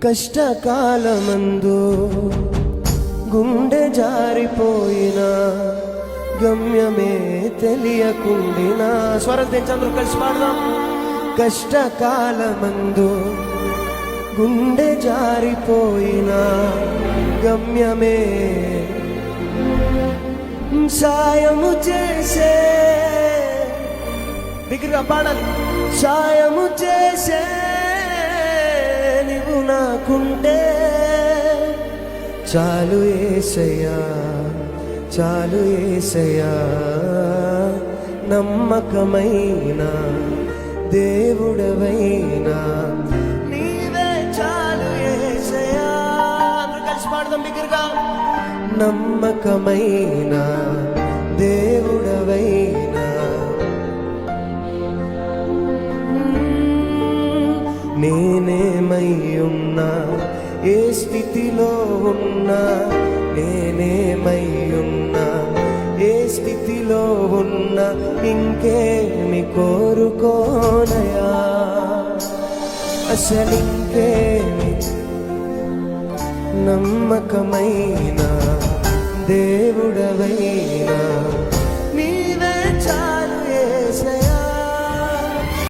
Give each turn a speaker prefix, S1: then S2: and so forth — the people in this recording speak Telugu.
S1: కష్టకాలమందు గుండె జారిపోయినా గమ్యమే తెలియకుండినా స్వరం తెచ్చందరూ కలిసి పాడదాం. కష్టకాలమందు గుండె జారిపోయినా గమ్యమే సాయము చేసే బిగ్గరగా పాడాలి. సాయము చేసే నీవు నాకుంటే చాలు యేసయ్యా, చాలు యేసయ్యా. నమ్మకమైన దేవుడవైనా నీవే చాలు యేసయ్యా. అందరూ కలిసి పాడదాం బిగ్గరగా. నమ్మకమైన దేవుడవైనా నేనేమై ఉన్నా, ఏ స్థితిలో ఉన్నా, నేనేమై ఉన్నా, ఏ స్థితిలో ఉన్నా, ఇంకేమి కోరుకోనయా, అసలింకేమి. నమ్మకమైన దేవుడవైనా